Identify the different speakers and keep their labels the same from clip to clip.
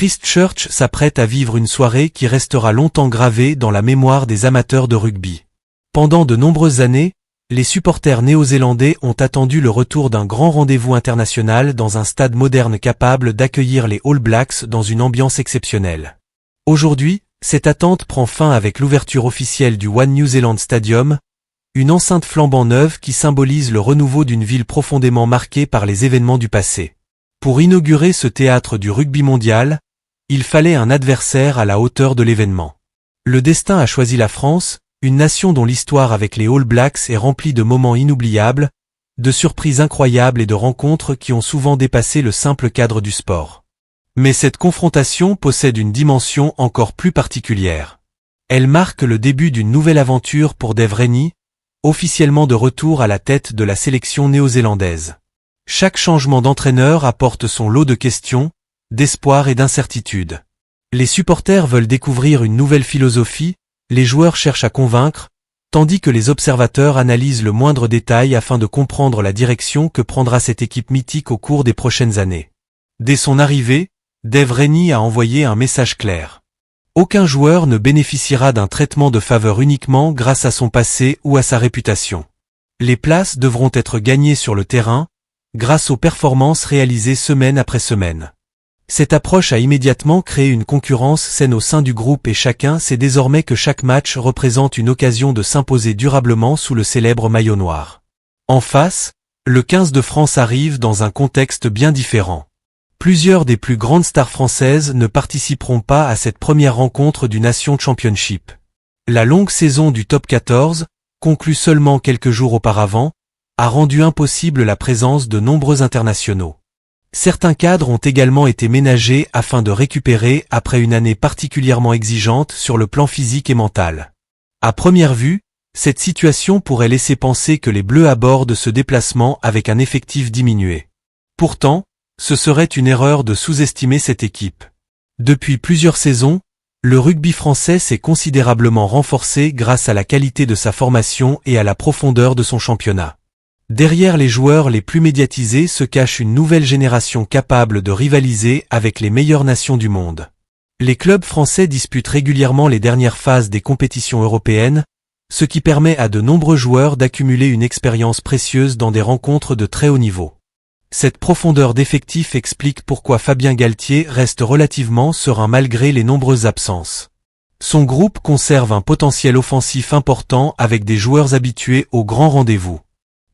Speaker 1: Christchurch s'apprête à vivre une soirée qui restera longtemps gravée dans la mémoire des amateurs de rugby. Pendant de nombreuses années, les supporters néo-zélandais ont attendu le retour d'un grand rendez-vous international dans un stade moderne capable d'accueillir les All Blacks dans une ambiance exceptionnelle. Aujourd'hui, cette attente prend fin avec l'ouverture officielle du One New Zealand Stadium, une enceinte flambant neuve qui symbolise le renouveau d'une ville profondément marquée par les événements du passé. Pour inaugurer ce théâtre du rugby mondial, il fallait un adversaire à la hauteur de l'événement. Le destin a choisi la France, une nation dont l'histoire avec les All Blacks est remplie de moments inoubliables, de surprises incroyables et de rencontres qui ont souvent dépassé le simple cadre du sport. Mais cette confrontation possède une dimension encore plus particulière. Elle marque le début d'une nouvelle aventure pour Dave Rennie, officiellement de retour à la tête de la sélection néo-zélandaise. Chaque changement d'entraîneur apporte son lot de questions, d'espoir et d'incertitudes. Les supporters veulent découvrir une nouvelle philosophie, les joueurs cherchent à convaincre, tandis que les observateurs analysent le moindre détail afin de comprendre la direction que prendra cette équipe mythique au cours des prochaines années. Dès son arrivée, Dave Rennie a envoyé un message clair. Aucun joueur ne bénéficiera d'un traitement de faveur uniquement grâce à son passé ou à sa réputation. Les places devront être gagnées sur le terrain, grâce aux performances réalisées semaine après semaine. Cette approche a immédiatement créé une concurrence saine au sein du groupe et chacun sait désormais que chaque match représente une occasion de s'imposer durablement sous le célèbre maillot noir. En face, le 15 de France arrive dans un contexte bien différent. Plusieurs des plus grandes stars françaises ne participeront pas à cette première rencontre du Nation Championship. La longue saison du Top 14, conclue seulement quelques jours auparavant, a rendu impossible la présence de nombreux internationaux. Certains cadres ont également été ménagés afin de récupérer après une année particulièrement exigeante sur le plan physique et mental. À première vue, cette situation pourrait laisser penser que les Bleus abordent ce déplacement avec un effectif diminué. Pourtant, ce serait une erreur de sous-estimer cette équipe. Depuis plusieurs saisons, le rugby français s'est considérablement renforcé grâce à la qualité de sa formation et à la profondeur de son championnat. Derrière les joueurs les plus médiatisés se cache une nouvelle génération capable de rivaliser avec les meilleures nations du monde. Les clubs français disputent régulièrement les dernières phases des compétitions européennes, ce qui permet à de nombreux joueurs d'accumuler une expérience précieuse dans des rencontres de très haut niveau. Cette profondeur d'effectif explique pourquoi Fabien Galtier reste relativement serein malgré les nombreuses absences. Son groupe conserve un potentiel offensif important avec des joueurs habitués aux grands rendez-vous.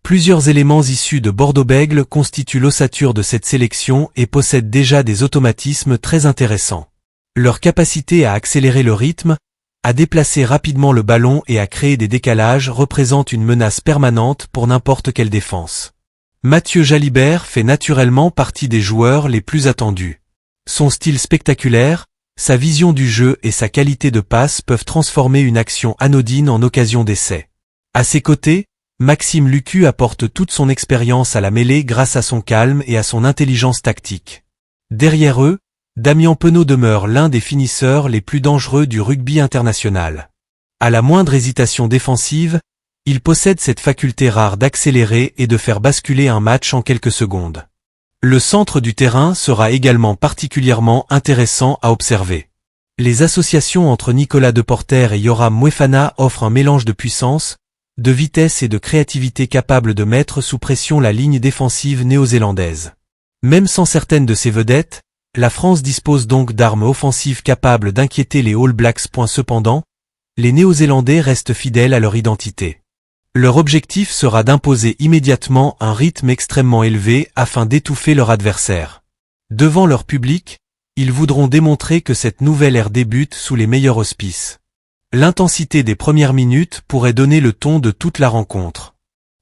Speaker 1: Plusieurs éléments issus de Bordeaux-Bègles constituent l'ossature de cette sélection et possèdent déjà des automatismes très intéressants. Leur capacité à accélérer le rythme, à déplacer rapidement le ballon et à créer des décalages représente une menace permanente pour n'importe quelle défense. Mathieu Jalibert fait naturellement partie des joueurs les plus attendus. Son style spectaculaire, sa vision du jeu et sa qualité de passe peuvent transformer une action anodine en occasion d'essai. À ses côtés, Maxime Lucu apporte toute son expérience à la mêlée grâce à son calme et à son intelligence tactique. Derrière eux, Damien Penaud demeure l'un des finisseurs les plus dangereux du rugby international. À la moindre hésitation défensive, il possède cette faculté rare d'accélérer et de faire basculer un match en quelques secondes. Le centre du terrain sera également particulièrement intéressant à observer. Les associations entre Nicolas Deporter et Yoram Moefana offrent un mélange de puissance, de vitesse et de créativité capable de mettre sous pression la ligne défensive néo-zélandaise. Même sans certaines de ces vedettes, la France dispose donc d'armes offensives capables d'inquiéter les All Blacks. Cependant, les Néo-Zélandais restent fidèles à leur identité. Leur objectif sera d'imposer immédiatement un rythme extrêmement élevé afin d'étouffer leur adversaire. Devant leur public, ils voudront démontrer que cette nouvelle ère débute sous les meilleurs auspices. L'intensité des premières minutes pourrait donner le ton de toute la rencontre.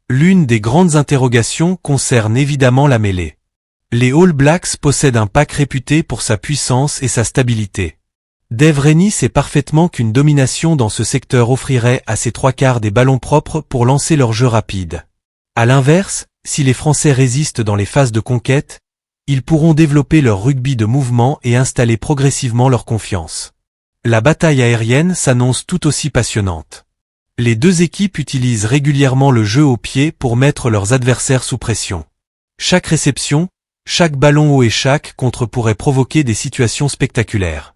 Speaker 1: L'une des grandes interrogations concerne évidemment la mêlée. Les All Blacks possèdent un pack réputé pour sa puissance et sa stabilité. Dave Rennie sait parfaitement qu'une domination dans ce secteur offrirait à ses trois quarts des ballons propres pour lancer leur jeu rapide. À l'inverse, si les Français résistent dans les phases de conquête, ils pourront développer leur rugby de mouvement et installer progressivement leur confiance. La bataille aérienne s'annonce tout aussi passionnante. Les deux équipes utilisent régulièrement le jeu au pied pour mettre leurs adversaires sous pression. Chaque réception, Chaque ballon haut et chaque contre pourrait provoquer des situations spectaculaires.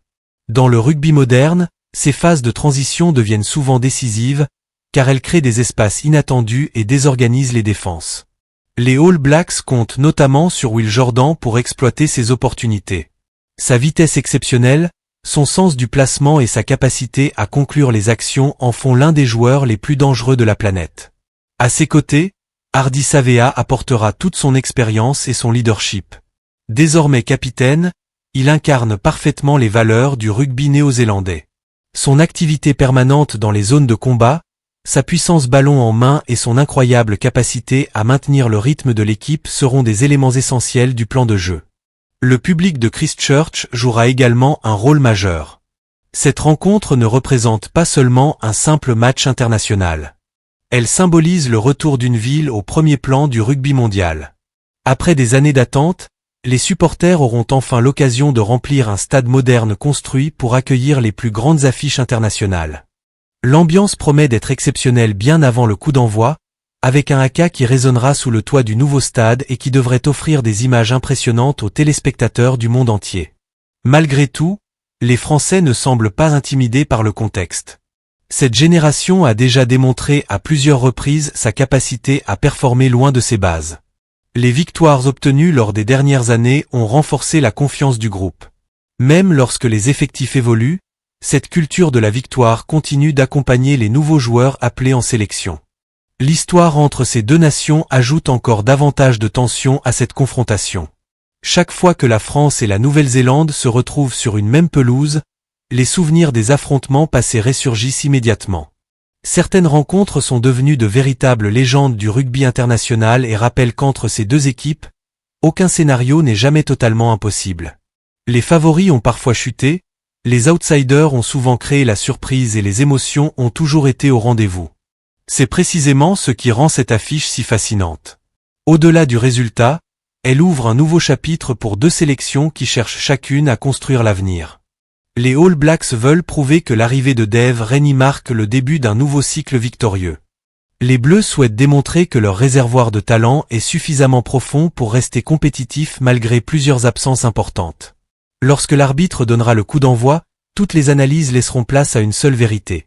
Speaker 1: Dans le rugby moderne, ces phases de transition deviennent souvent décisives, car elles créent des espaces inattendus et désorganisent les défenses. Les All Blacks comptent notamment sur Will Jordan pour exploiter ces opportunités. Sa vitesse exceptionnelle, son sens du placement et sa capacité à conclure les actions en font l'un des joueurs les plus dangereux de la planète. À ses côtés, Ardie Savea apportera toute son expérience et son leadership. Désormais capitaine, il incarne parfaitement les valeurs du rugby néo-zélandais. Son activité permanente dans les zones de combat, sa puissance ballon en main et son incroyable capacité à maintenir le rythme de l'équipe seront des éléments essentiels du plan de jeu. Le public de Christchurch jouera également un rôle majeur. Cette rencontre ne représente pas seulement un simple match international. Elle symbolise le retour d'une ville au premier plan du rugby mondial. Après des années d'attente, les supporters auront enfin l'occasion de remplir un stade moderne construit pour accueillir les plus grandes affiches internationales. L'ambiance promet d'être exceptionnelle bien avant le coup d'envoi, avec un haka qui résonnera sous le toit du nouveau stade et qui devrait offrir des images impressionnantes aux téléspectateurs du monde entier. Malgré tout, les Français ne semblent pas intimidés par le contexte. Cette génération a déjà démontré à plusieurs reprises sa capacité à performer loin de ses bases. Les victoires obtenues lors des dernières années ont renforcé la confiance du groupe. Même lorsque les effectifs évoluent, cette culture de la victoire continue d'accompagner les nouveaux joueurs appelés en sélection. L'histoire entre ces deux nations ajoute encore davantage de tension à cette confrontation. Chaque fois que la France et la Nouvelle-Zélande se retrouvent sur une même pelouse, les souvenirs des affrontements passés ressurgissent immédiatement. Certaines rencontres sont devenues de véritables légendes du rugby international et rappellent qu'entre ces deux équipes, aucun scénario n'est jamais totalement impossible. Les favoris ont parfois chuté, les outsiders ont souvent créé la surprise et les émotions ont toujours été au rendez-vous. C'est précisément ce qui rend cette affiche si fascinante. Au-delà du résultat, elle ouvre un nouveau chapitre pour deux sélections qui cherchent chacune à construire l'avenir. Les All Blacks veulent prouver que l'arrivée de Dave Rennie marque le début d'un nouveau cycle victorieux. Les Bleus souhaitent démontrer que leur réservoir de talent est suffisamment profond pour rester compétitif malgré plusieurs absences importantes. Lorsque l'arbitre donnera le coup d'envoi, toutes les analyses laisseront place à une seule vérité.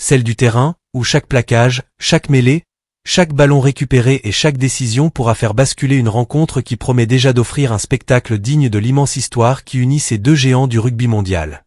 Speaker 1: Celle du terrain, où chaque plaquage, chaque mêlée, chaque ballon récupéré et chaque décision pourra faire basculer une rencontre qui promet déjà d'offrir un spectacle digne de l'immense histoire qui unit ces deux géants du rugby mondial.